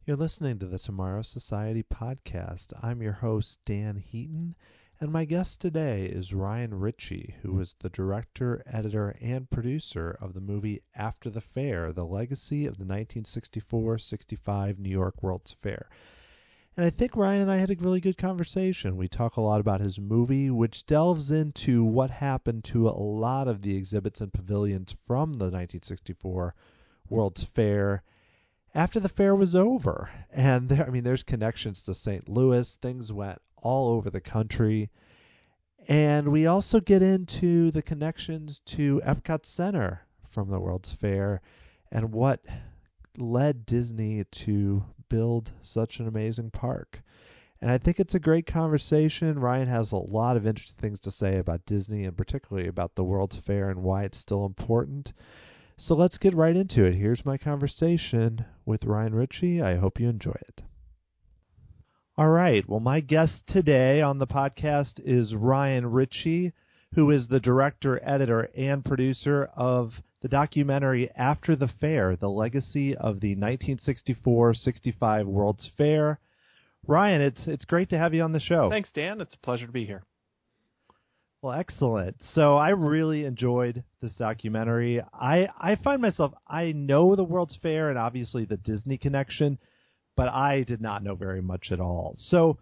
You're listening to the Tomorrow Society podcast. I'm your host, Dan Heaton, and my guest today is Ryan Ritchey, who is the director, editor, and producer of the movie After the Fair, the legacy of the 1964-65 New York World's Fair. And I think Ryan and I had a really good conversation. We talk a lot about his movie, which delves into what happened to a lot of the exhibits and pavilions from the 1964 World's Fair after the fair was over. And there's connections to St. Louis. Things went all over the country. And we also get into the connections to EPCOT Center from the World's Fair and what led Disney to build such an amazing park. And I think it's a great conversation. Ryan has a lot of interesting things to say about Disney and particularly about the World's Fair and why it's still important. So let's get right into it. Here's my conversation with Ryan Ritchey. I hope you enjoy it. All right. Well, my guest today on the podcast is Ryan Ritchey, who is the director, editor, and producer of the documentary After the Fair, the legacy of the 1964-65 World's Fair. Ryan, it's great to have you on the show. Thanks, Dan. It's a pleasure to be here. Well, excellent. So I really enjoyed this documentary. I find myself, I know the World's Fair and obviously the Disney connection, but I did not know very much at all. So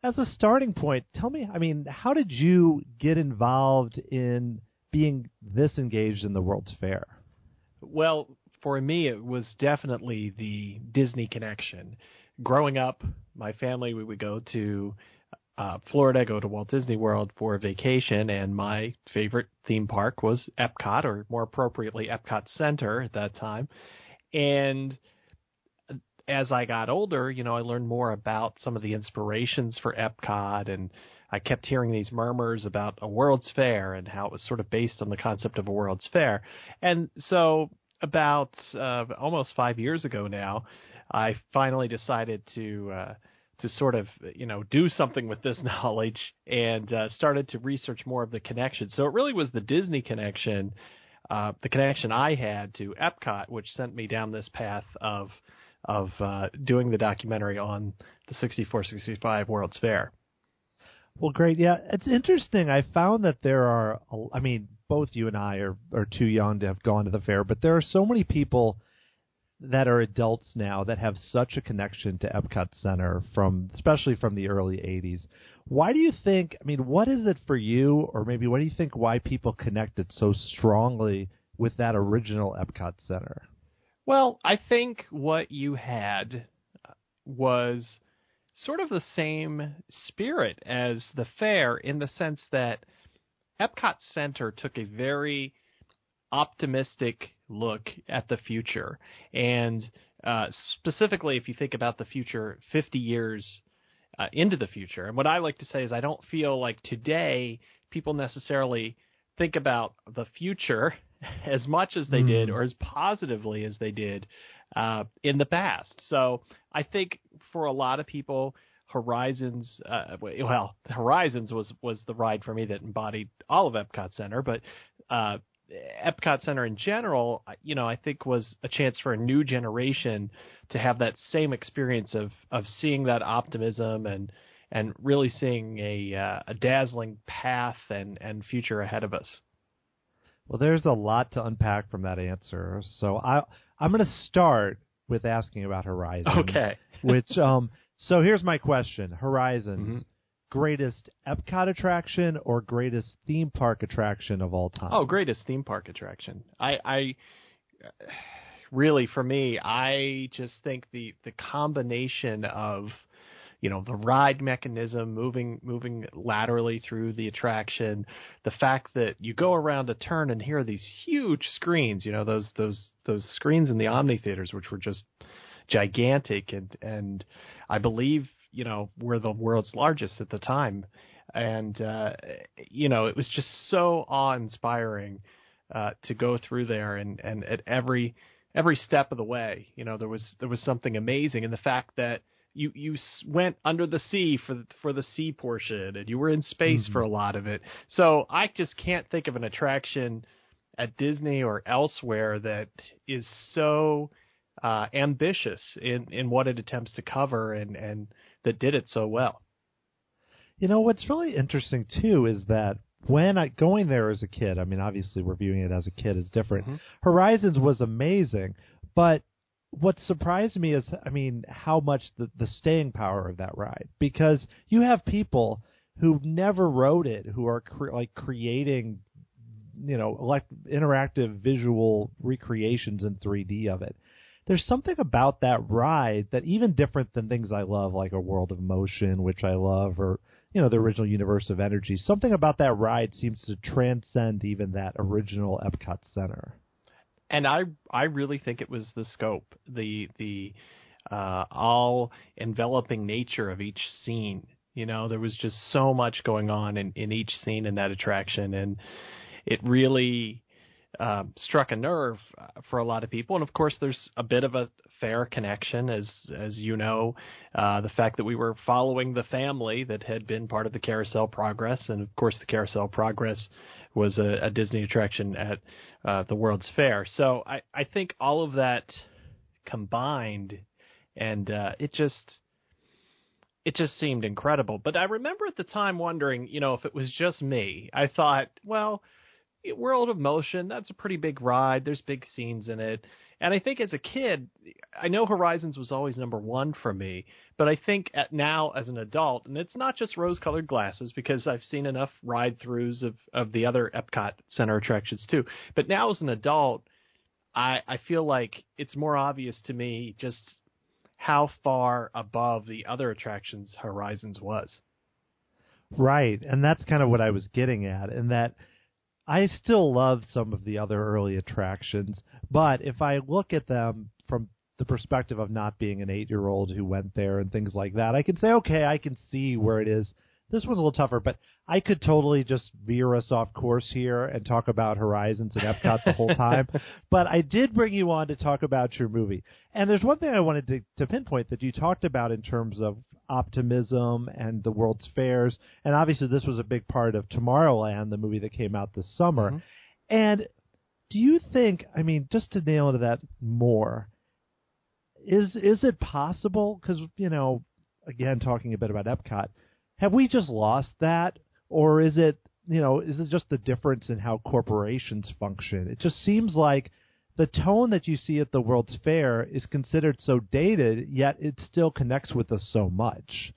as a starting point, tell me, how did you get involved in being this engaged in the World's Fair? Well, for me, it was definitely the Disney connection. Growing up, my family, we would go to Florida, go to Walt Disney World for a vacation, and my favorite theme park was Epcot, or more appropriately, Epcot Center at that time. And as I got older, I learned more about some of the inspirations for Epcot, and I kept hearing these murmurs about a World's Fair and how it was sort of based on the concept of a World's Fair. And so about almost 5 years ago now, I finally decided to sort of, do something with this knowledge and started to research more of the connection. So it really was the Disney connection, the connection I had to Epcot, which sent me down this path of doing the documentary on the 64-65 World's Fair. Well, great. Yeah, it's interesting. I found that there are, both you and I are too young to have gone to the fair, but there are so many people that are adults now that have such a connection to Epcot Center especially from the early 80s. Why do you think, what is it for you, or maybe what do you think why people connected so strongly with that original Epcot Center? Well, I think what you had was sort of the same spirit as the fair in the sense that Epcot Center took a very optimistic look at the future. And specifically, if you think about the future 50 years into the future, and what I like to say is I don't feel like today people necessarily think about the future as much as they did or as positively as they did in the past. So I think for a lot of people, Horizons was the ride for me that embodied all of Epcot Center, but Epcot Center in general, I think was a chance for a new generation to have that same experience of seeing that optimism and really seeing a dazzling path and future ahead of us. Well, there's a lot to unpack from that answer. So I'm going to start with asking about Horizons. Okay. So here's my question. Horizons, greatest Epcot attraction or greatest theme park attraction of all time? Oh, greatest theme park attraction. I really, for me, I just think the combination of, the ride mechanism moving laterally through the attraction, the fact that you go around a turn and hear these huge screens, those screens in the Omni theaters, which were just gigantic and I believe, were the world's largest at the time. And, it was just so awe-inspiring to go through there and at every step of the way, there was something amazing. And the fact that you went under the sea for the sea portion, and you were in space for a lot of it. So I just can't think of an attraction at Disney or elsewhere that is so ambitious in what it attempts to cover, and that did it so well. You know, what's really interesting, too, is that going there as a kid, I mean, obviously reviewing it as a kid is different. Mm-hmm. Horizons was amazing, but what surprised me is, I mean, how much the staying power of that ride. Because you have people who never rode it, who are creating, interactive visual recreations in 3D of it. There's something about that ride that even different than things I love, like A World of Motion, which I love, or the original Universe of Energy. Something about that ride seems to transcend even that original EPCOT Center. And I really think it was the scope, the all enveloping nature of each scene. There was just so much going on in each scene in that attraction, and it really struck a nerve for a lot of people. And of course, there's a bit of a fare connection, as you know, the fact that we were following the family that had been part of the Carousel Progress, and of course, the Carousel Progress was a Disney attraction at the World's Fair. So I think all of that combined, and it just seemed incredible. But I remember at the time wondering, if it was just me. I thought, well, World of Motion, that's a pretty big ride. There's big scenes in it. And I think as a kid, I know Horizons was always number one for me, but I think now as an adult, and it's not just rose-colored glasses, because I've seen enough ride-throughs of the other Epcot Center attractions too, but now as an adult, I feel like it's more obvious to me just how far above the other attractions Horizons was. Right, and that's kind of what I was getting at, in that I still love some of the other early attractions, but if I look at them from the perspective of not being an 8-year-old who went there and things like that, I can say, okay, I can see where it is. This one's a little tougher, but I could totally just veer us off course here and talk about Horizons and Epcot the whole time. But I did bring you on to talk about your movie. And there's one thing I wanted to pinpoint that you talked about in terms of optimism and the World's Fairs. And obviously this was a big part of Tomorrowland, the movie that came out this summer. Mm-hmm. And do you think, I mean, just to nail into that more, is it possible, because, again, talking a bit about Epcot, have we just lost that, or is it just the difference in how corporations function? It just seems like the tone that you see at the World's Fair is considered so dated, yet it still connects with us so much.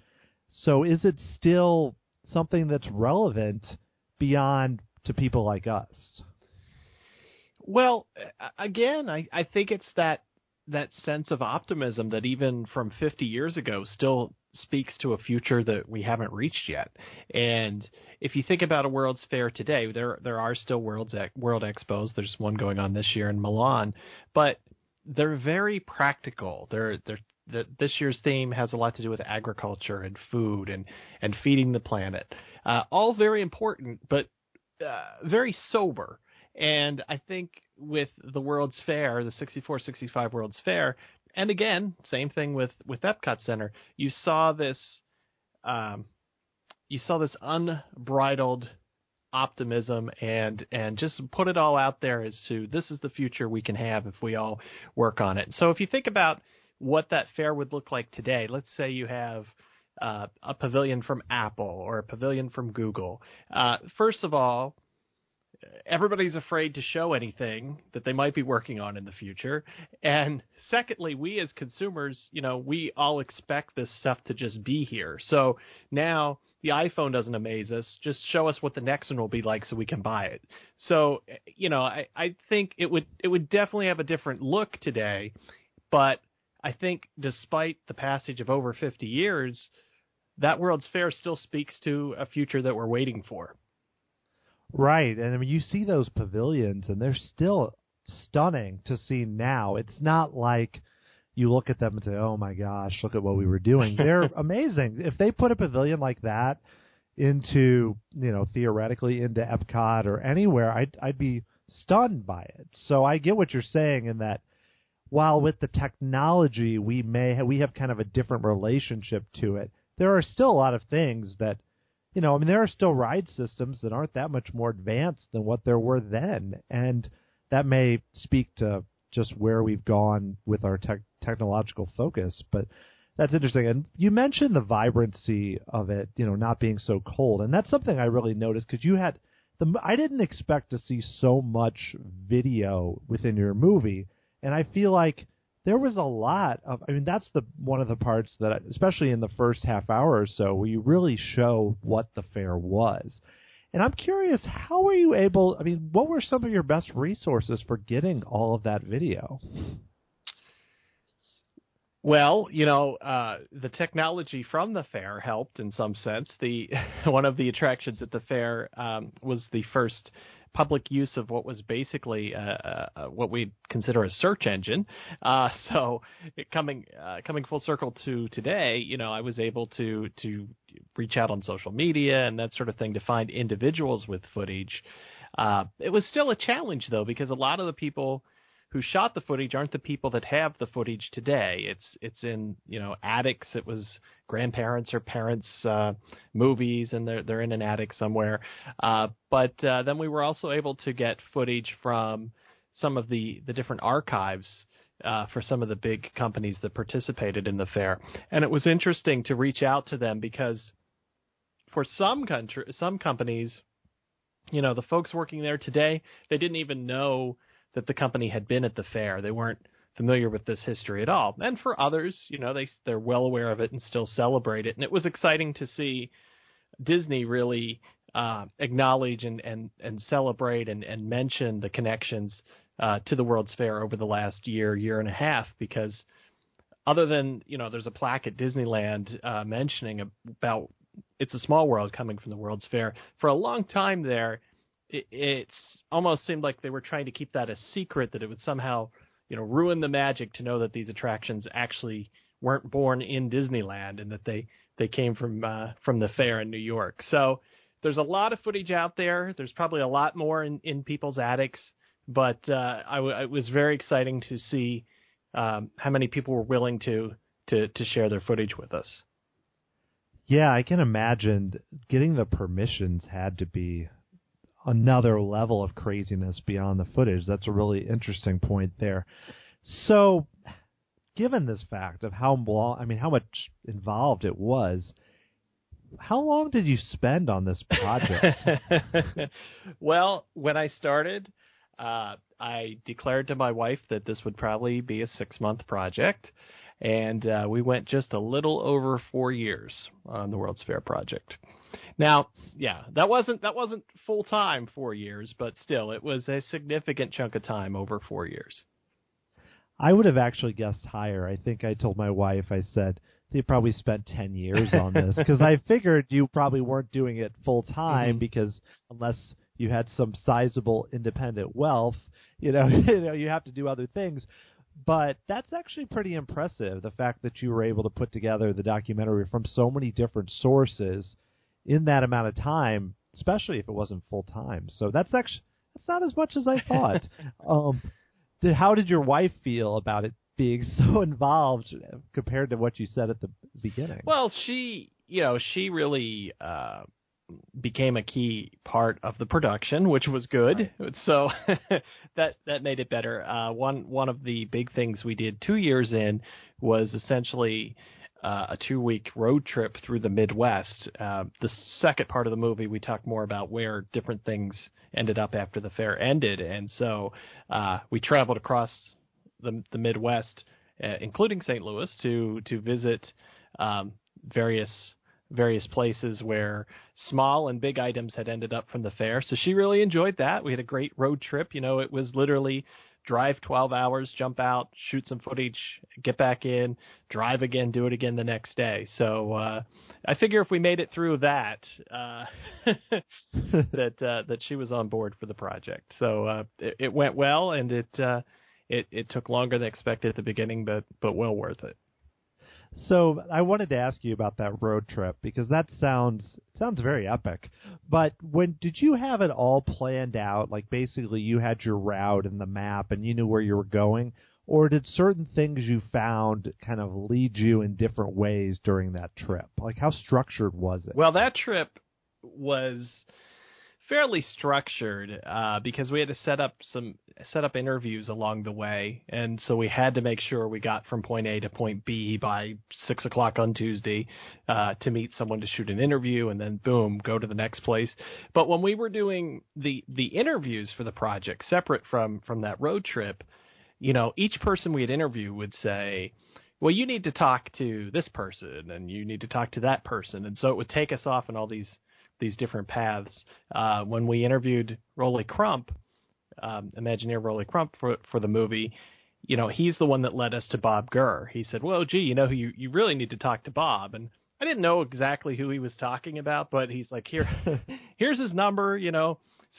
So is it still something that's relevant beyond to people like us? Well, again, I think it's that sense of optimism that even from 50 years ago still speaks to a future that we haven't reached yet. And if you think about a World's Fair today, there are still World Expos. There's one going on this year in Milan, but they're very practical. This year's theme has a lot to do with agriculture and food and feeding the planet. All very important, but very sober. And I think with the World's Fair, the 64-65 World's Fair, and again, same thing with Epcot Center, you saw this unbridled optimism and just put it all out there as to this is the future we can have if we all work on it. So if you think about what that fair would look like today, let's say you have a pavilion from Apple or a pavilion from Google. First of all, everybody's afraid to show anything that they might be working on in the future. And secondly, we as consumers, we all expect this stuff to just be here. So now the iPhone doesn't amaze us. Just show us what the next one will be like so we can buy it. So, I think it would definitely have a different look today. But I think despite the passage of over 50 years, that World's Fair still speaks to a future that we're waiting for. Right, and I mean, you see those pavilions, and they're still stunning to see now. It's not like you look at them and say, oh my gosh, look at what we were doing. They're amazing. If they put a pavilion like that into, theoretically into Epcot or anywhere, I'd be stunned by it. So I get what you're saying in that while with the technology we have kind of a different relationship to it, there are still a lot of things that, there are still ride systems that aren't that much more advanced than what there were then. And that may speak to just where we've gone with our technological focus. But that's interesting. And you mentioned the vibrancy of it, not being so cold. And that's something I really noticed, because I didn't expect to see so much video within your movie. And I feel like there was a lot of, that's one of the parts that, especially in the first half hour or so, where you really show what the fair was. And I'm curious, how were you able, what were some of your best resources for getting all of that video? Well, the technology from the fair helped in some sense. One of the attractions at the fair was the first public use of what was basically what we consider a search engine. So coming full circle to today, I was able to reach out on social media and that sort of thing to find individuals with footage. It was still a challenge, though, because a lot of the people who shot the footage aren't the people that have the footage today. It's in attics. It was grandparents or parents' movies, and they're in an attic somewhere. But then we were also able to get footage from some of the different archives for some of the big companies that participated in the fair. And it was interesting to reach out to them, because for some companies, the folks working there today, they didn't even know that the company had been at the fair. They weren't familiar with this history at all. And for others, they're well aware of it and still celebrate it. And it was exciting to see Disney really acknowledge and celebrate and mention the connections to the World's Fair over the last year and a half, because other than, there's a plaque at Disneyland mentioning about It's a Small World coming from the World's Fair, for a long time there, it's almost seemed like they were trying to keep that a secret, that it would somehow, ruin the magic to know that these attractions actually weren't born in Disneyland, and that they came from the fair in New York. So there's a lot of footage out there. There's probably a lot more in people's attics, but it was very exciting to see how many people were willing to share their footage with us. Yeah, I can imagine getting the permissions had to be another level of craziness beyond the footage. That's a really interesting point there. So, given this fact of how much involved it was, how long did you spend on this project? Well, when I started, I declared to my wife that this would probably be a 6-month project, and we went just a little over 4 years on the World's Fair project. Now, yeah, that wasn't full time 4 years, but still, it was a significant chunk of time over 4 years. I would have actually guessed higher. I think I told my wife, I said, they probably spent 10 years on this, because I figured you probably weren't doing it full time, because unless you had some sizable independent wealth, you have to do other things. But that's actually pretty impressive, the fact that you were able to put together the documentary from so many different sources in that amount of time, especially if it wasn't full time. So that's not as much as I thought. How did your wife feel about it being so involved compared to what you said at the beginning? Well, she really became a key part of the production, which was good. Right. So that made it better. One of the big things we did 2 years in was essentially a 2-week road trip through the Midwest. The second part of the movie, we talk more about where different things ended up after the fair ended. And so we traveled across the Midwest, including St. Louis, to visit various places where small and big items had ended up from the fair. So she really enjoyed that. We had a great road trip. It was literally drive 12 hours, jump out, shoot some footage, get back in, drive again, do it again the next day. So I figure if we made it through that, that she was on board for the project. So it went well, and it took longer than expected at the beginning, but well worth it. So I wanted to ask you about that road trip, because that sounds very epic. But did you have it all planned out? Like, basically you had your route and the map and you knew where you were going? Or did certain things you found kind of lead you in different ways during that trip? Like, how structured was it? Well, that trip was fairly structured because we had to set up interviews along the way, and so we had to make sure we got from point A to point B by 6:00 on Tuesday to meet someone to shoot an interview, and then boom, go to the next place. But when we were doing the interviews for the project, separate from that road trip, each person we'd interview would say, well, you need to talk to this person, and you need to talk to that person, and so it would take us off in all these different paths. When we interviewed Rolly Crump, Imagineer Rolly Crump for the movie, he's the one that led us to Bob Gurr. He said, well, gee, you really need to talk to Bob. And I didn't know exactly who he was talking about, but he's like, here's his number,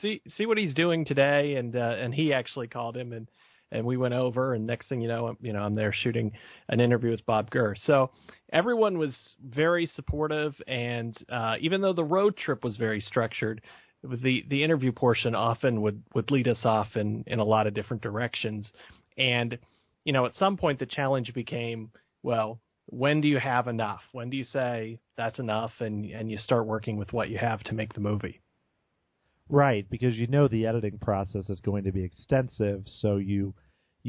see what he's doing today. And he actually called him, and we went over, and next thing you know, I'm there shooting an interview with Bob Gurr. So everyone was very supportive, and even though the road trip was very structured, the interview portion often would lead us off in a lot of different directions. And, at some point the challenge became, well, when do you have enough? When do you say that's enough and you start working with what you have to make the movie? Right, because the editing process is going to be extensive, so you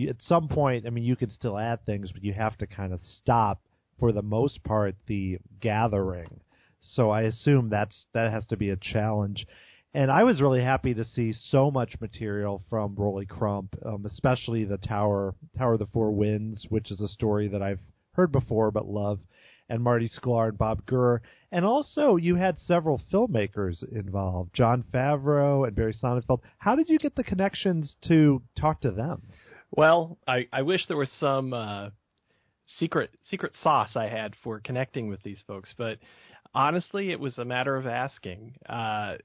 at some point, you can still add things, but you have to kind of stop, for the most part, the gathering. So I assume that has to be a challenge. And I was really happy to see so much material from Rolly Crump, especially the Tower of the Four Winds, which is a story that I've heard before but love, and Marty Sklar and Bob Gurr. And also, you had several filmmakers involved, Jon Favreau and Barry Sonnenfeld. How did you get the connections to talk to them? Well, I wish there was some secret sauce I had for connecting with these folks, but honestly, it was a matter of asking. I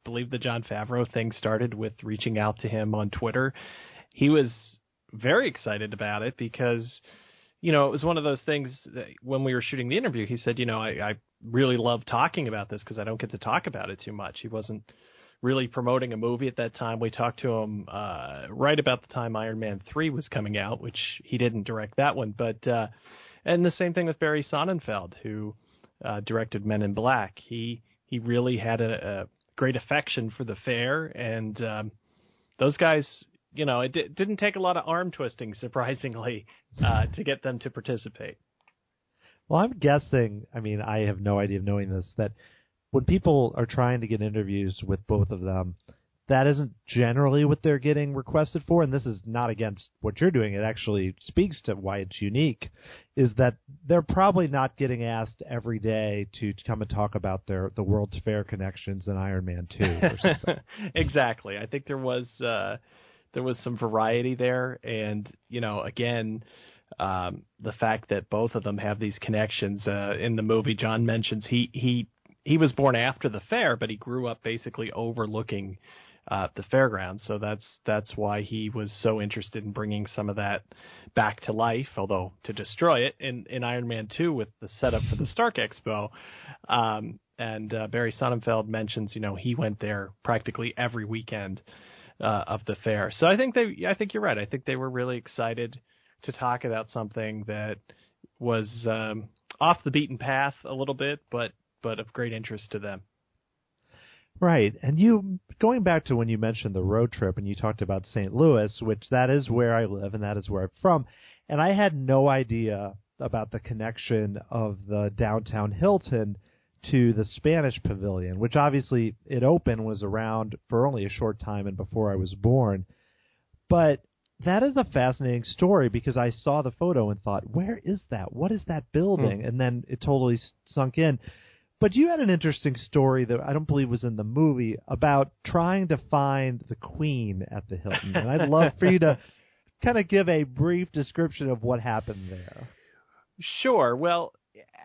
believe the Jon Favreau thing started with reaching out to him on Twitter. He was very excited about it because, it was one of those things that when we were shooting the interview, he said, I really love talking about this because I don't get to talk about it too much. He wasn't really promoting a movie at that time. We talked to him right about the time Iron Man 3 was coming out, which he didn't direct that one. But and the same thing with Barry Sonnenfeld, who directed Men in Black. He really had a great affection for the fair, and those guys, it didn't take a lot of arm twisting, surprisingly, to get them to participate. Well, I'm guessing, I have no idea of knowing this, that when people are trying to get interviews with both of them, that isn't generally what they're getting requested for, and this is not against what you're doing. It actually speaks to why it's unique, is that they're probably not getting asked every day to come and talk about the World's Fair connections in Iron Man 2 or something. Exactly. I think there was some variety there, and, again, the fact that both of them have these connections. In the movie, John mentions he was born after the fair, but he grew up basically overlooking the fairgrounds. So that's why he was so interested in bringing some of that back to life, although to destroy it in Iron Man 2 with the setup for the Stark Expo. And Barry Sonnenfeld mentions, he went there practically every weekend of the fair. So I think you're right. I think they were really excited to talk about something that was off the beaten path a little bit, but of great interest to them. Right. And going back to when you mentioned the road trip and you talked about St. Louis, which that is where I live and that is where I'm from, and I had no idea about the connection of the downtown Hilton to the Spanish Pavilion, which obviously it opened, was around for only a short time and before I was born. But that is a fascinating story because I saw the photo and thought, where is that? What is that building? And then it totally sunk in. But you had an interesting story that I don't believe was in the movie about trying to find the Queen at the Hilton. And I'd love for you to kind of give a brief description of what happened there. Sure. Well,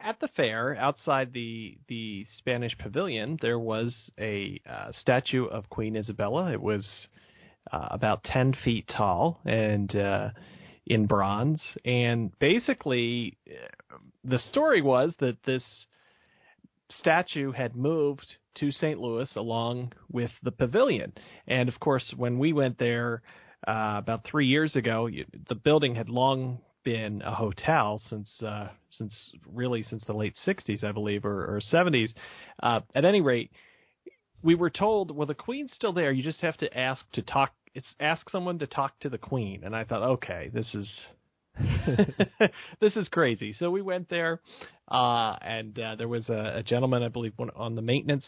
at the fair, outside the Spanish Pavilion, there was a statue of Queen Isabella. It was about 10 feet tall and in bronze. And basically, the story was that this statue had moved to St. Louis along with the pavilion. And, of course, when we went there about 3 years ago, the building had long been a hotel since the late 60s, I believe, or 70s. At any rate, we were told, well, the Queen's still there. You just have to ask someone to talk to the Queen. And I thought, okay, this is this is crazy. So we went there, and there was a gentleman, I believe, on the maintenance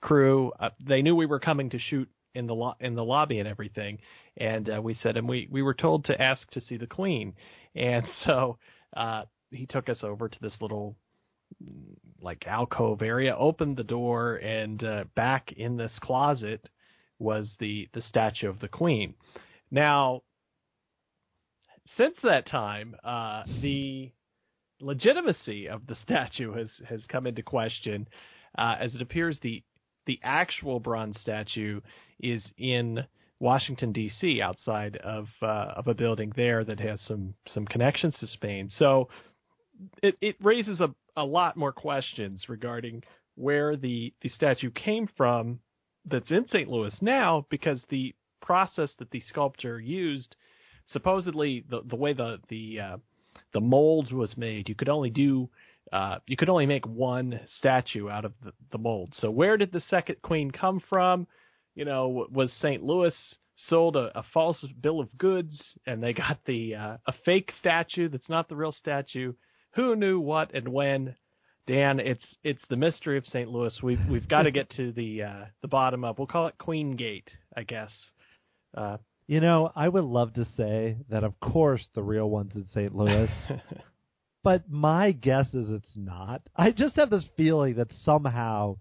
crew. They knew we were coming to shoot in the lobby and everything, and we said, and we were told to ask to see the Queen, and so he took us over to this little like alcove area, opened the door, and back in this closet was the statue of the Queen. Now, since that time, the legitimacy of the statue has come into question, as it appears the actual bronze statue is in Washington, D.C., outside of a building there that has some connections to Spain. So it raises a lot more questions regarding where the statue came from that's in St. Louis now, because the process that the sculptor used, supposedly the way the mold was made, you could only make one statue out of the mold. So where did the second Queen come from? Was St. Louis sold a false bill of goods and they got a fake statue that's not the real statue? Who knew what and when? Dan, it's the mystery of St. Louis. We've got to get to the bottom of. We'll call it Queen Gate, I guess. I would love to say that, of course, the real one's in St. Louis, but my guess is it's not. I just have this feeling that somehow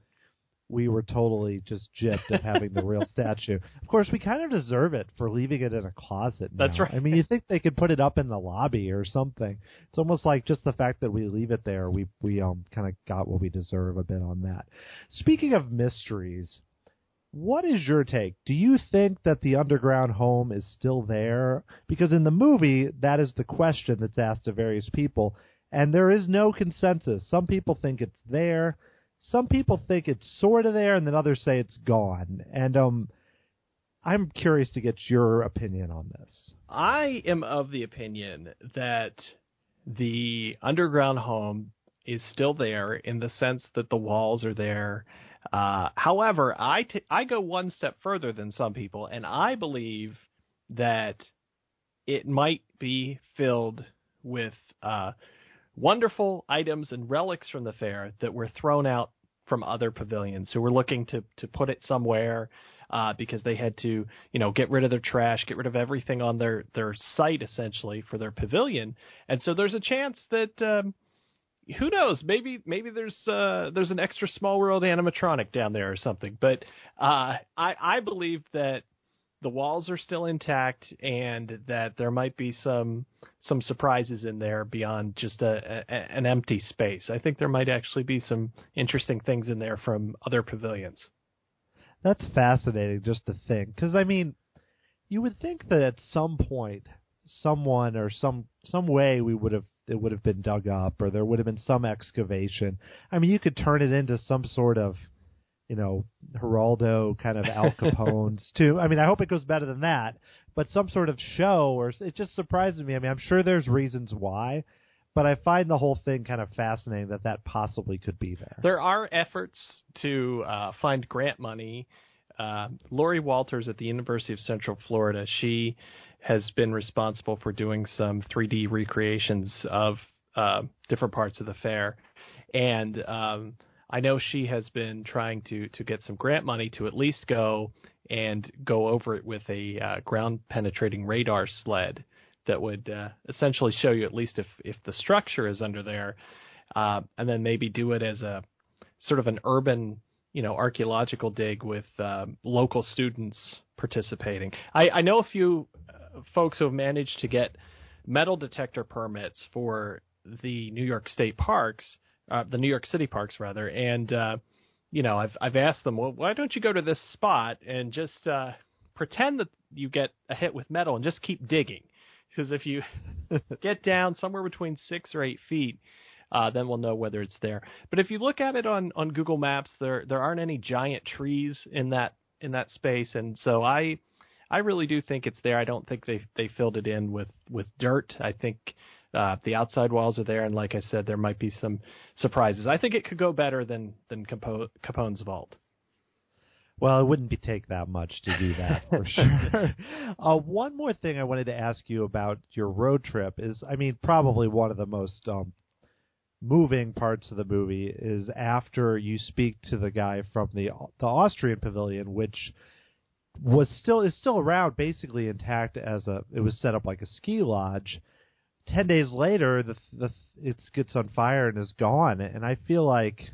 we were totally just gypped at having the real statue. Of course, we kind of deserve it for leaving it in a closet now. That's right. I mean, you think they could put it up in the lobby or something. It's almost like just the fact that we leave it there, we kind of got what we deserve a bit on that. Speaking of mysteries, what is your take? Do you think that the underground home is still there? Because in the movie, that is the question that's asked to various people, and there is no consensus. Some people think it's there. Some people think it's sort of there, and then others say it's gone. And I'm curious to get your opinion on this. I am of the opinion that the underground home is still there in the sense that the walls are there. However, I go one step further than some people, and I believe that it might be filled with wonderful items and relics from the fair that were thrown out from other pavilions who were looking to put it somewhere because they had to, get rid of their trash, get rid of everything on their site essentially for their pavilion. And so there's a chance that who knows, maybe there's an extra Small World animatronic down there or something. But I believe that the walls are still intact and that there might be some surprises in there beyond just an empty space. I think there might actually be some interesting things in there from other pavilions. That's fascinating just to think, because I mean, you would think that at some point, someone or some way it would have been dug up, or there would have been some excavation. I mean, you could turn it into some sort of, Geraldo kind of Al Capone's too. I mean, I hope it goes better than that, but some sort of show, or it just surprises me. I mean, I'm sure there's reasons why, but I find the whole thing kind of fascinating that possibly could be there. There are efforts to find grant money. Lori Walters at the University of Central Florida, she has been responsible for doing some 3D recreations of different parts of the fair. And I know she has been trying to get some grant money to at least go over it with a ground-penetrating radar sled that would essentially show you at least if the structure is under there, and then maybe do it as a sort of an urban, archaeological dig with local students participating. I know a few folks who have managed to get metal detector permits for the New York State parks, the New York City parks rather, and I've asked them, well, why don't you go to this spot and just pretend that you get a hit with metal and just keep digging, because if you get down somewhere between 6 or 8 feet, then we'll know whether it's there. But if you look at it on Google Maps, there aren't any giant trees in that space, and so I really do think it's there. I don't think they filled it in with dirt. I think the outside walls are there, and like I said, there might be some surprises. I think it could go better than Capone's vault. Well, it wouldn't take that much to do that, for sure. One more thing I wanted to ask you about your road trip is, I mean, probably one of the most moving parts of the movie is after you speak to the guy from the Austrian Pavilion, which is still around, basically intact it was set up like a ski lodge. 10 days later, it gets on fire and is gone, and I feel like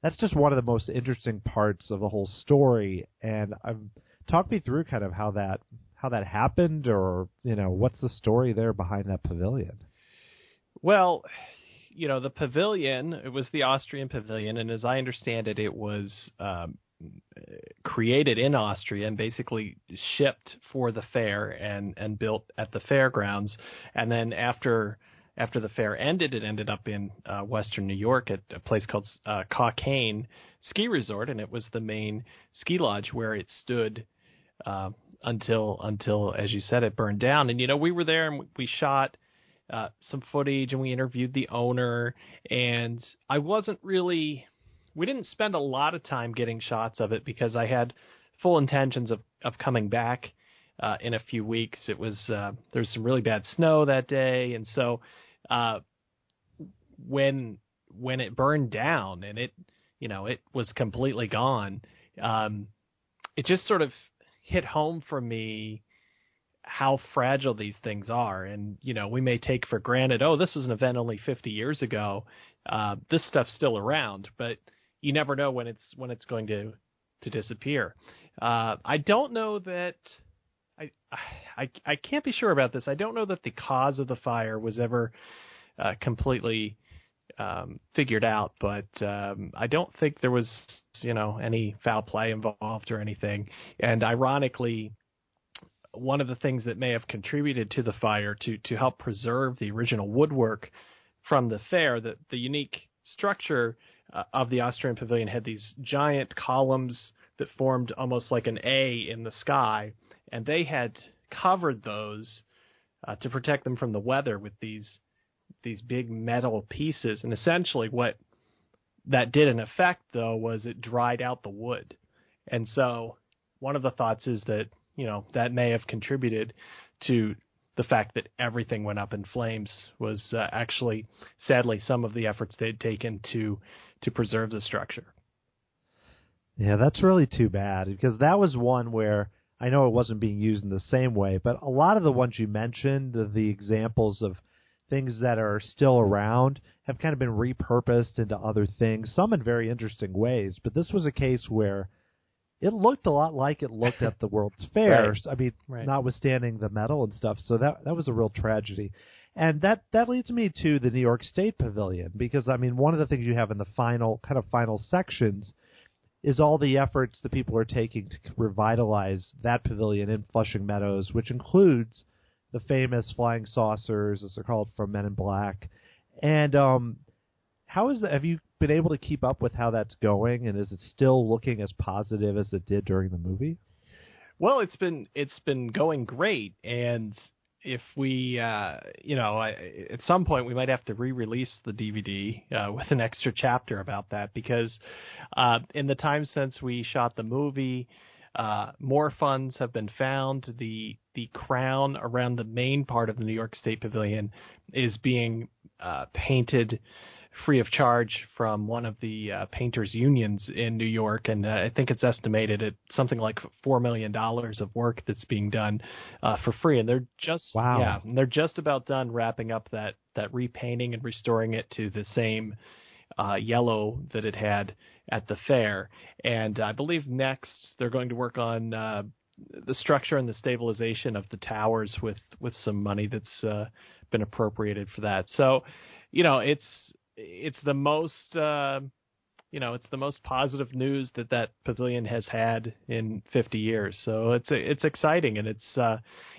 that's just one of the most interesting parts of the whole story. And talk me through kind of how that happened, or what's the story there behind that pavilion? Well, the pavilion, it was the Austrian Pavilion, and as I understand it, it was created in Austria and basically shipped for the fair and built at the fairgrounds. And then after the fair ended, it ended up in western New York at a place called Cockaigne Ski Resort, and it was the main ski lodge where it stood until, as you said, it burned down. And, we were there and we shot some footage and we interviewed the owner, and we didn't spend a lot of time getting shots of it because I had full intentions of coming back in a few weeks. It was there's some really bad snow that day, and so when it burned down and it was completely gone, it just sort of hit home for me how fragile these things are. And we may take for granted, this was an event only 50 years ago. This stuff's still around, but you never know when it's going to disappear. I don't know that I can't be sure about this. I don't know that the cause of the fire was ever completely figured out, but I don't think there was any foul play involved or anything. And ironically, one of the things that may have contributed to the fire to help preserve the original woodwork from the fair, the unique structure of the Austrian Pavilion had these giant columns that formed almost like an A in the sky, and they had covered those to protect them from the weather with these big metal pieces. And essentially what that did in effect, though, was it dried out the wood. And so one of the thoughts is that, that may have contributed to the fact that everything went up in flames was actually, sadly, some of the efforts they'd taken to preserve the structure. Yeah, that's really too bad, because that was one where I know it wasn't being used in the same way, but a lot of the ones you mentioned, the examples of things that are still around, have kind of been repurposed into other things, some in very interesting ways. But this was a case where it looked a lot like it looked at the World's Fair. Right. I mean, right. Notwithstanding the metal and stuff. So that was a real tragedy. And that leads me to the New York State Pavilion, because, I mean, one of the things you have in the final sections is all the efforts that people are taking to revitalize that pavilion in Flushing Meadows, which includes the famous flying saucers, as they're called, from Men in Black. And have you been able to keep up with how that's going, and is it still looking as positive as it did during the movie? Well, it's been going great, and if we, at some point we might have to re-release the DVD with an extra chapter about that, because in the time since we shot the movie, more funds have been found. The crown around the main part of the New York State Pavilion is being painted free of charge from one of the painters' unions in New York, and I think it's estimated at something like $4 million of work that's being done for free. And they're just they're just about done wrapping up that repainting and restoring it to the same yellow that it had at the fair. And I believe next they're going to work on the structure and the stabilization of the towers with some money that's been appropriated for that. So, it's the most it's the most positive news that pavilion has had in 50 years. So it's exciting, and it's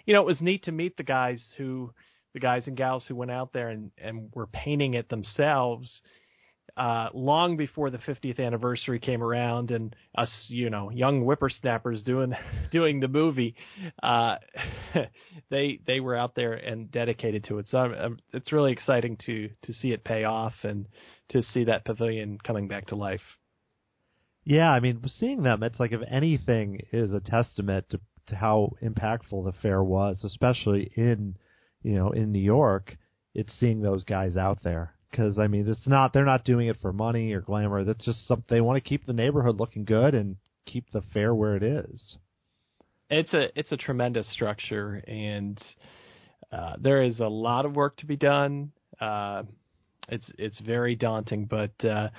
it was neat to meet the guys and gals who went out there and were painting it themselves long before the 50th anniversary came around, and us, young whippersnappers doing the movie, they were out there and dedicated to it. So it's really exciting to see it pay off and to see that pavilion coming back to life. Yeah, I mean, seeing them, it's like if anything is a testament to how impactful the fair was, especially in New York. It's seeing those guys out there because I mean, they're not doing it for money or glamour. That's just something they want to keep the neighborhood looking good and keep the fair where it is. It's a tremendous structure, and there is a lot of work to be done. It's very daunting, but the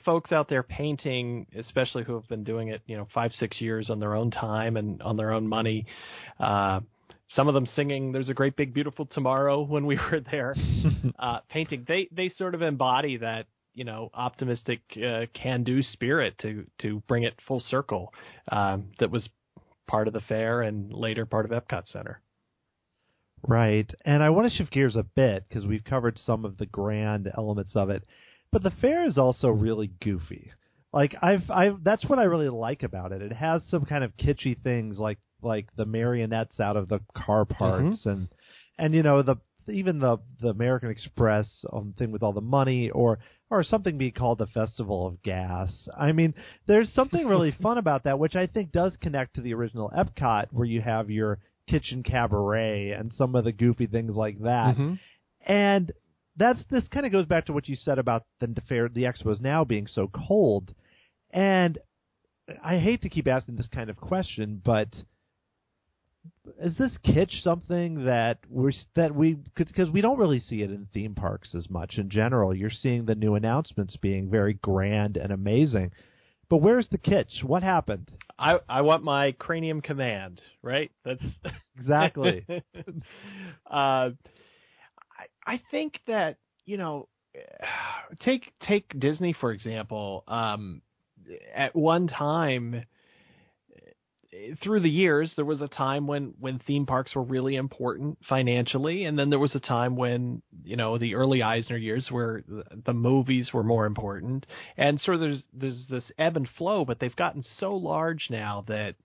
folks out there painting, especially who have been doing it 5-6 years on their own time and on their own money. Some of them singing "There's a Great Big Beautiful Tomorrow" when we were there painting. They sort of embody that optimistic can-do spirit to bring it full circle. That was part of the fair and later part of EPCOT Center. Right, and I want to shift gears a bit because we've covered some of the grand elements of it, but the fair is also really goofy. Like that's what I really like about it. It has some kind of kitschy things like the marionettes out of the car parts, and even the American Express thing with all the money, or something being called the Festival of Gas. I mean, there's something really fun about that, which I think does connect to the original Epcot, where you have your kitchen cabaret and some of the goofy things like that. Mm-hmm. And this kind of goes back to what you said about the expos now being so cold. And I hate to keep asking this kind of question, but is this kitsch something that because we don't really see it in theme parks as much in general. You're seeing the new announcements being very grand and amazing. But where's the kitsch? What happened? I want my Cranium Command, right? That's exactly. I think that take Disney for example. At one time, through the years, there was a time when theme parks were really important financially, and then there was a time when the early Eisner years where the movies were more important, and so there's this ebb and flow. But they've gotten so large now that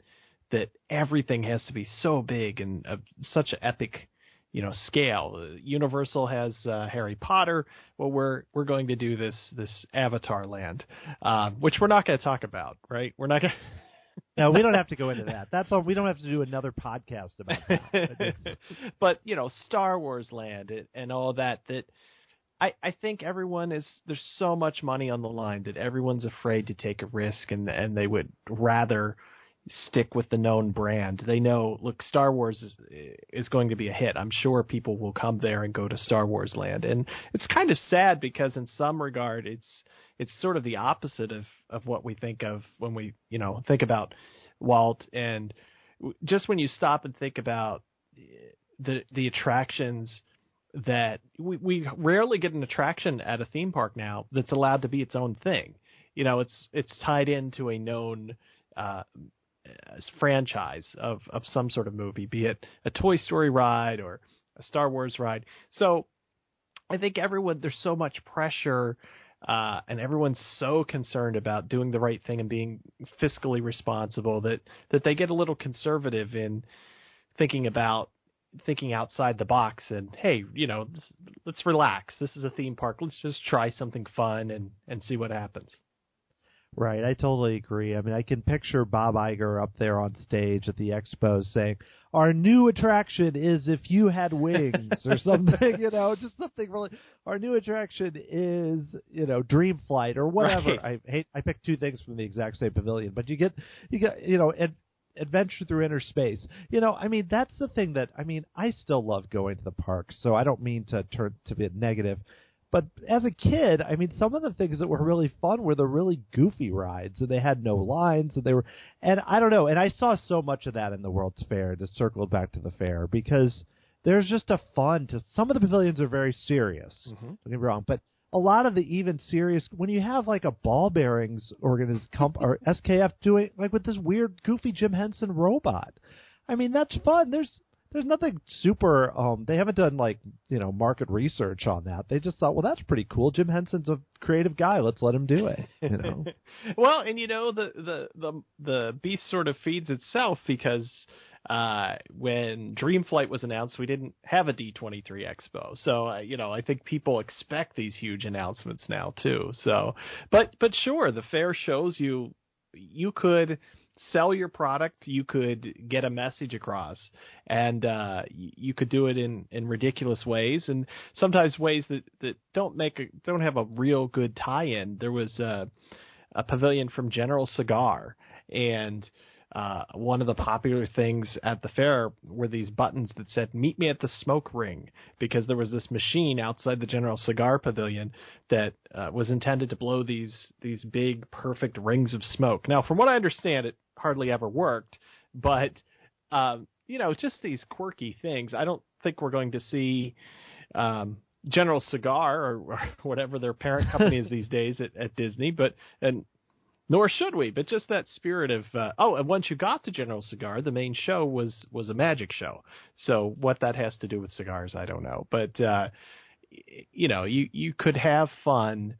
everything has to be so big and such an epic scale. Universal has Harry Potter. Well, we're going to do this Avatar land, which we're not going to talk about, right? We're not going to. No, we don't have to go into that. That's all. We don't have to do another podcast about that. But Star Wars land and all that. That I think there's so much money on the line that everyone's afraid to take a risk, and they would rather stick with the known brand. They know, look, Star Wars is going to be a hit. I'm sure people will come there and go to Star Wars land, and it's kind of sad because in some regard it's sort of the opposite of what we think of when we think about Walt. And just when you stop and think about the attractions that we rarely get an attraction at a theme park now that's allowed to be its own thing. It's tied into a known franchise of some sort of movie, be it a Toy Story ride or a Star Wars ride. So I think there's so much pressure, and everyone's so concerned about doing the right thing and being fiscally responsible that they get a little conservative in thinking outside the box and, hey, let's relax. This is a theme park. Let's just try something fun and see what happens. Right, I totally agree. I mean, I can picture Bob Iger up there on stage at the Expo saying, our new attraction is if you had wings or something, just something really. Our new attraction is, Dream Flight or whatever. Right. I picked two things from the exact same pavilion, but you get adventure through inner space. I mean, that's the thing that, I still love going to the parks, so I don't mean to turn to be negative. But as a kid, some of the things that were really fun were the really goofy rides, and they had no lines, and I don't know, and I saw so much of that in the World's Fair, to circle back to the fair, because there's just a fun some of the pavilions are very serious, don't get me wrong, but a lot of the even serious, when you have like a ball bearings or SKF doing, like with this weird goofy Jim Henson robot, that's fun. There's nothing super, they haven't done market research on that. They just thought, well, that's pretty cool. Jim Henson's a creative guy. Let's let him do it. Well, and the beast sort of feeds itself because When Dreamflight was announced, we didn't have a D23 Expo. So, I think people expect these huge announcements now too. So, but sure, the fair shows you could sell your product, you could get a message across, and you could do it in ridiculous ways, and sometimes ways that don't have a real good tie-in. There was a pavilion from General Cigar, and one of the popular things at the fair were these buttons that said, "Meet me at the smoke ring," because there was this machine outside the General Cigar Pavilion that was intended to blow these big, perfect rings of smoke. Now, from what I understand, it hardly ever worked, but, just these quirky things. I don't think we're going to see General Cigar or whatever their parent company is these days at Disney, and nor should we, but just that spirit of, and once you got to General Cigar, the main show was a magic show. So what that has to do with cigars, I don't know. But, you could have fun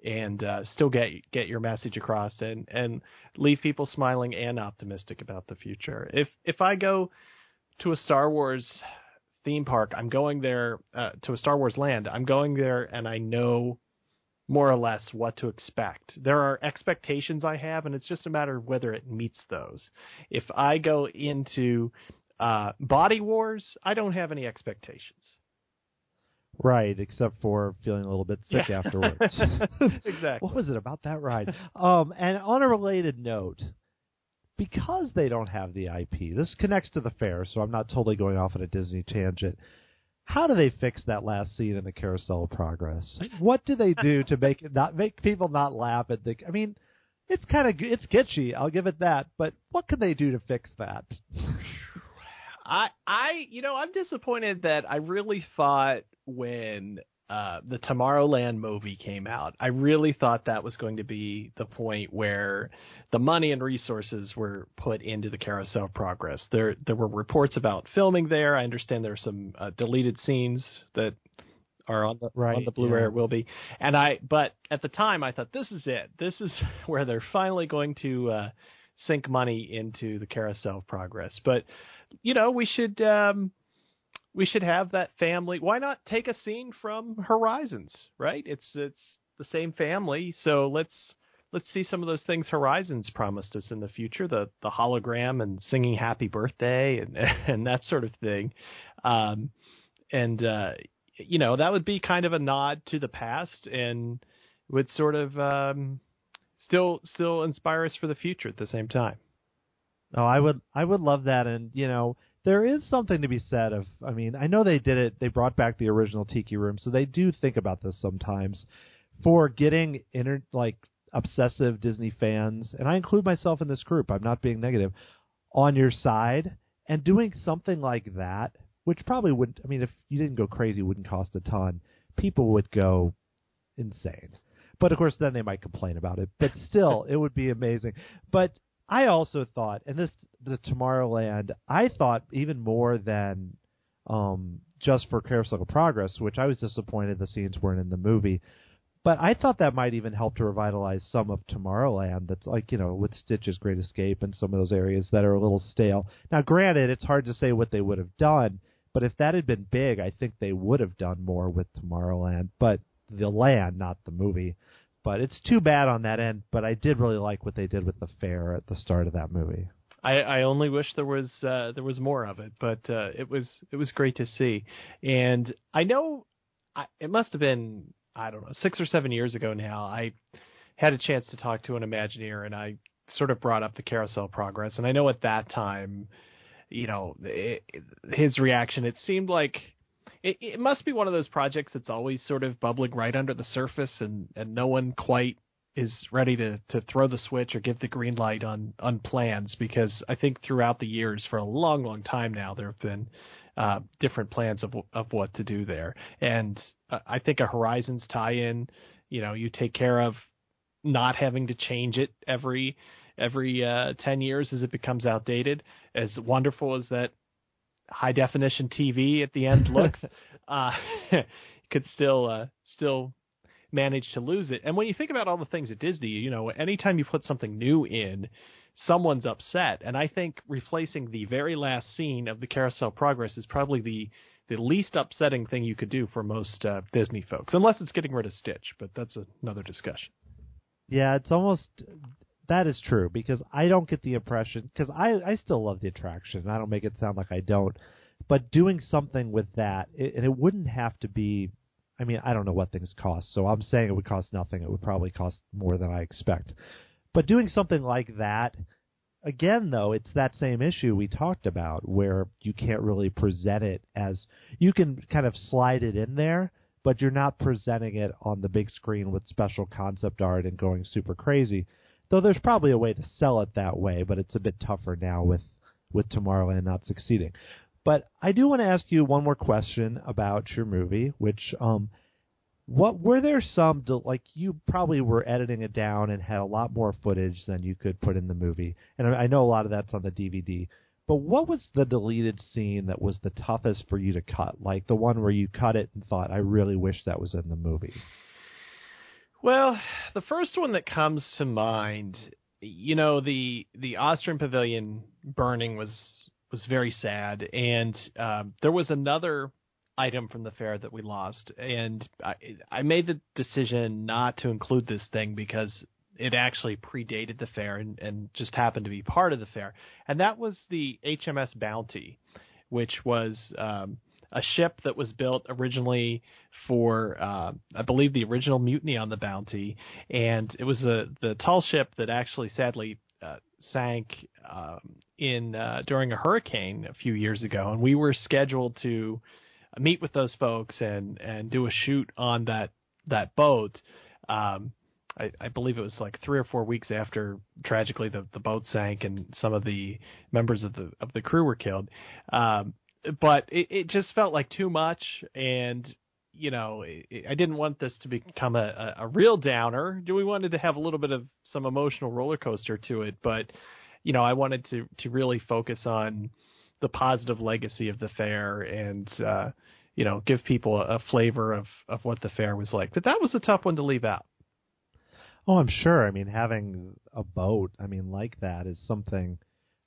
and still get your message across and leave people smiling and optimistic about the future. If I go to a Star Wars theme park, I'm going there, to a Star Wars land, I'm going there and I know more or less what to expect. There are expectations I have, and it's just a matter of whether it meets those. If I go into Body Wars, I don't have any expectations. Right, except for feeling a little bit sick afterwards. Exactly. What was it about that ride? And on a related note, because they don't have the IP, this connects to the fair, so I'm not totally going off on a Disney tangent. How do they fix that last scene in the Carousel of Progress? What do they do to make people not laugh at the? I mean, it's it's kitschy. I'll give it that. But what can they do to fix that? I'm disappointed that I really thought when the Tomorrowland movie came out, I really thought that was going to be the point where the money and resources were put into the Carousel of Progress. There were reports about filming there. I understand there are some deleted scenes that are on the Blu-ray, or will be. But at the time I thought, this is it. This is where they're finally going to sink money into the Carousel of Progress. But we should have that family. Why not take a scene from Horizons, right? It's the same family, so let's see some of those things Horizons promised us in the future, the hologram and singing Happy Birthday and that sort of thing. That would be kind of a nod to the past and would sort of still inspire us for the future at the same time. Oh, I would love that, and there is something to be said of, I mean, I know they did it, they brought back the original Tiki Room, so they do think about this sometimes, for getting obsessive Disney fans, and I include myself in this group, I'm not being negative, on your side, and doing something like that, which probably wouldn't, I mean, if you didn't go crazy, it wouldn't cost a ton, people would go insane. But of course, then they might complain about it, but still, it would be amazing. But I also thought, and the Tomorrowland, I thought even more than just for Carousel of Progress, which I was disappointed the scenes weren't in the movie, but I thought that might even help to revitalize some of Tomorrowland that's with Stitch's Great Escape and some of those areas that are a little stale. Now, granted, it's hard to say what they would have done, but if that had been big, I think they would have done more with Tomorrowland, but the land, not the movie. But it's too bad on that end, but I did really like what they did with the fair at the start of that movie. I only wish there was more of it, but it was great to see. And I know it must have been, I don't know, 6 or 7 years ago now, I had a chance to talk to an Imagineer, and I sort of brought up the Carousel Progress. And I know at that time, his reaction, it seemed like it must be one of those projects that's always sort of bubbling right under the surface, and no one quite is ready to throw the switch or give the green light on plans, because I think throughout the years, for a long, long time now, there have been different plans of what to do there. And I think a Horizons tie-in, you take care of not having to change it every 10 years as it becomes outdated. As wonderful as that high definition TV at the end looks, could still manage to lose it. And when you think about all the things at Disney, anytime you put something new in, someone's upset. And I think replacing the very last scene of the Carousel Progress is probably the least upsetting thing you could do for most Disney folks, unless it's getting rid of Stitch, but that's another discussion. Yeah, it's almost, that is true, because I don't get the impression, because I still love the attraction, I don't make it sound like I don't, but doing something with that, and it wouldn't have to be, I mean, I don't know what things cost, so I'm saying it would cost nothing. It would probably cost more than I expect. But doing something like that, again, though, it's that same issue we talked about, where you can't really present it as, you can kind of slide it in there, but you're not presenting it on the big screen with special concept art and going super crazy. Though there's probably a way to sell it that way, but it's a bit tougher now with Tomorrowland not succeeding. But I do want to ask you one more question about your movie, which, what were there some, like you probably were editing it down and had a lot more footage than you could put in the movie, and I know a lot of that's on the DVD, but what was the deleted scene that was the toughest for you to cut? Like the one where you cut it and thought, I really wish that was in the movie. Well, the first one that comes to mind, you know, the Austrian Pavilion burning was very sad, and there was another item from the fair that we lost, and I made the decision not to include this thing because it actually predated the fair and just happened to be part of the fair, and that was the HMS Bounty, which was a ship that was built originally for, I believe, the original mutiny on the Bounty, and it was the tall ship that actually sadly sank during a hurricane a few years ago, and we were scheduled to meet with those folks and do a shoot on that boat. I believe it was like 3 or 4 weeks after tragically the boat sank and some of the members of the crew were killed. But it just felt like too much, and you know, I didn't want this to become a real downer. We wanted to have a little bit of some emotional roller coaster to it, but you know, I wanted to really focus on the positive legacy of the fair and you know, give people a flavor of what the fair was like. But that was a tough one to leave out. Oh, I'm sure. I mean, having a boat, I mean, like that is something,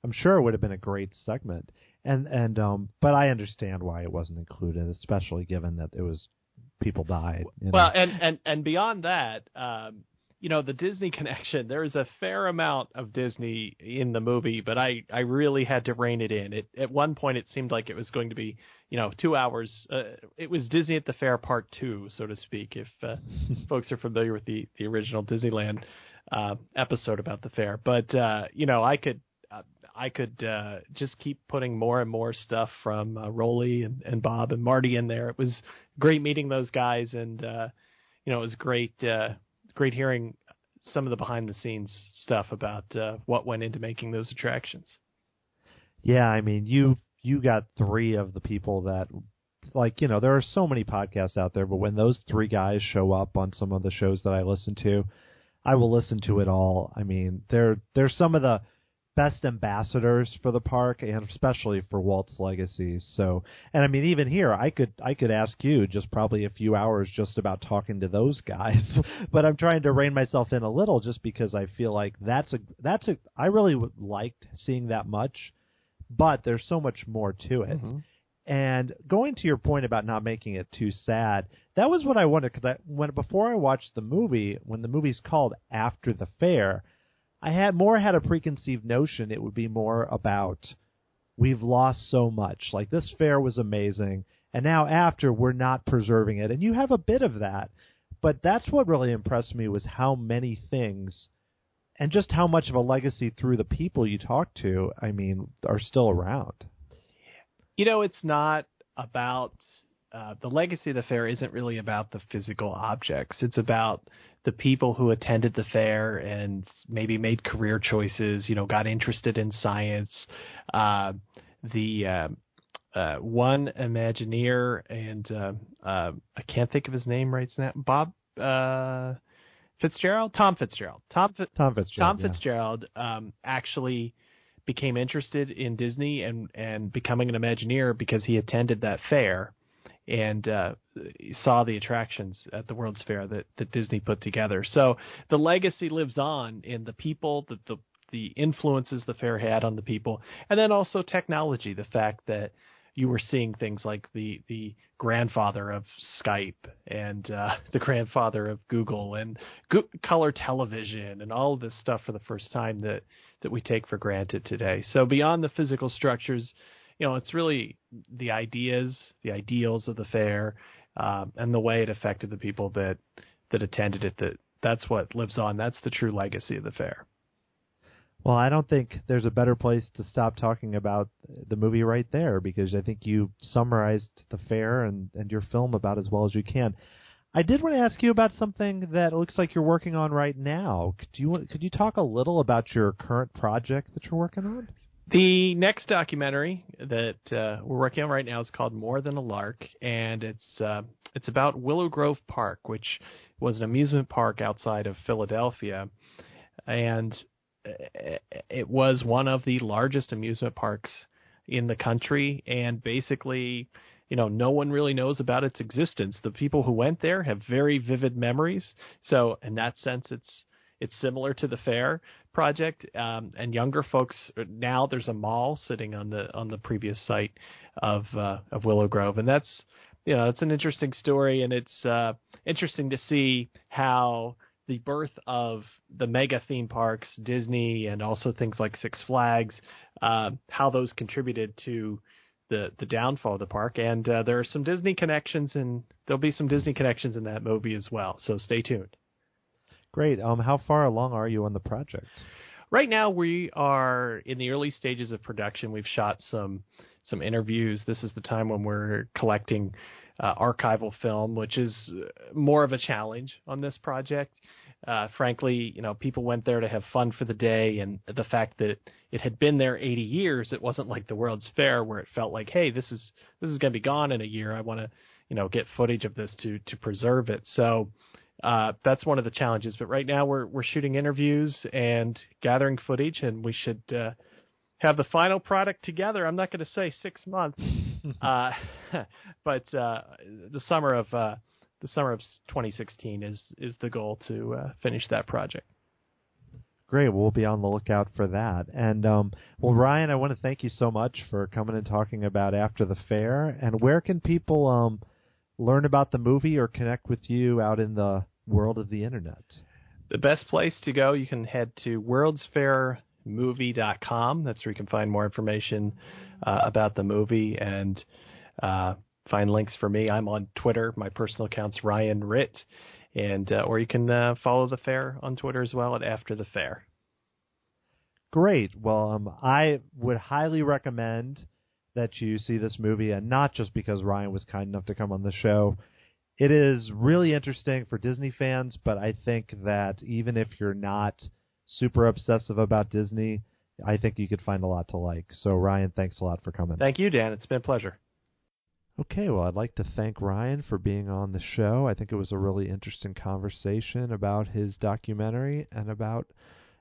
I'm sure it would have been a great segment. But I understand why it wasn't included, especially given that it was, people died. Well, and beyond that, you know, the Disney connection, there's a fair amount of Disney in the movie, but I really had to rein it in. At one point, it seemed like it was going to be, you know, 2 hours. It was Disney at the Fair Part 2, so to speak, if folks are familiar with the original Disneyland episode about the fair. But, you know, I could just keep putting more and more stuff from Rolly and Bob and Marty in there. It was great meeting those guys, and, you know, it was great hearing some of the behind-the-scenes stuff about what went into making those attractions. Yeah, I mean, you got 3 of the people that, like, you know, there are so many podcasts out there, but when those 3 guys show up on some of the shows that I listen to, I will listen to it all. I mean, they're some of the best ambassadors for the park, and especially for Walt's legacy. So, and I mean, even here, I could ask you just probably a few hours just about talking to those guys, but I'm trying to rein myself in a little just because I feel like I really liked seeing that much, but there's so much more to it. Mm-hmm. And going to your point about not making it too sad, that was what I wondered, because before I watched the movie, when the movie's called After the Fair, I had a preconceived notion it would be more about, we've lost so much. Like, this fair was amazing, and now after, we're not preserving it. And you have a bit of that. But that's what really impressed me, was how many things, and just how much of a legacy through the people you talk to, I mean, are still around. You know, it's not about... the legacy of the fair isn't really about the physical objects. It's about the people who attended the fair and maybe made career choices, you know, got interested in science. The one Imagineer, and I can't think of his name right now, Tom Fitzgerald. Tom Fitzgerald actually became interested in Disney and becoming an Imagineer because he attended that fair and saw the attractions at the World's Fair that Disney put together. So the legacy lives on in the people, the the influences the fair had on the people, and then also technology, the fact that you were seeing things like the grandfather of Skype and the grandfather of Google and color television and all of this stuff for the first time that we take for granted today. So beyond the physical structures, it's really the ideas, the ideals of the fair, and the way it affected the people that attended it. That's what lives on. That's the true legacy of the fair. Well, I don't think there's a better place to stop talking about the movie right there, because I think you summarized the fair and your film about as well as you can. I did want to ask you about something that looks like you're working on right now. Could you talk a little about your current project that you're working on? The next documentary that we're working on right now is called More Than a Lark, and it's about Willow Grove Park, which was an amusement park outside of Philadelphia, and it was one of the largest amusement parks in the country, and basically, no one really knows about its existence. The people who went there have very vivid memories, so in that sense, it's similar to the fair project. And younger folks, now there's a mall sitting on the previous site of Willow Grove, and that's an interesting story, and it's interesting to see how the birth of the mega theme parks, Disney, and also things like Six Flags, how those contributed to the downfall of the park. And there are some Disney connections, and there'll be some Disney connections in that movie as well. So stay tuned. Great. How far along are you on the project? Right now, we are in the early stages of production. We've shot some interviews. This is the time when we're collecting archival film, which is more of a challenge on this project. Frankly, people went there to have fun for the day, and the fact that it had been there 80 years, it wasn't like the World's Fair where it felt like, hey, this is going to be gone in a year. I want to, get footage of this to preserve it. So that's one of the challenges. But right now we're shooting interviews and gathering footage, and we should have the final product together. I'm not going to say 6 months, but the summer of 2016 is the goal to finish that project. Great. We'll be on the lookout for that. And well, Ryan, I want to thank you so much for coming and talking about After the Fair. And where can people learn about the movie or connect with you out in the world of the internet? The best place to go, you can head to worldsfairmovie.com. That's where you can find more information about the movie and find links for me. I'm on Twitter. My personal account's Ryan Ritchey, and or you can follow the fair on Twitter as well at After the Fair. Great. Well, I would highly recommend that you see this movie, and not just because Ryan was kind enough to come on the show. It is really interesting for Disney fans, but I think that even if you're not super obsessive about Disney, I think you could find a lot to like. So, Ryan, thanks a lot for coming. Thank you, Dan. It's been a pleasure. Okay, well, I'd like to thank Ryan for being on the show. I think it was a really interesting conversation about his documentary and about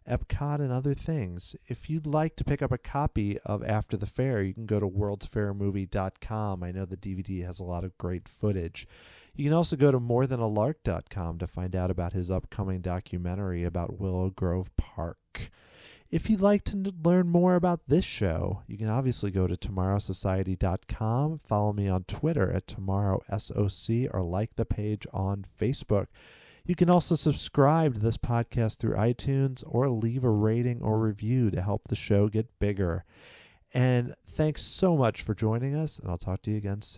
EPCOT and other things. If you'd like to pick up a copy of After the Fair, you can go to worldsfairmovie.com. I know the DVD has a lot of great footage. You can also go to morethan.alark.com to find out about his upcoming documentary about Willow Grove Park. If you'd like to learn more about this show, you can obviously go to tomorrowsociety.com, follow me on Twitter at tomorrowsoc, or like the page on Facebook. You can also subscribe to this podcast through iTunes or leave a rating or review to help the show get bigger. And thanks so much for joining us, and I'll talk to you again soon.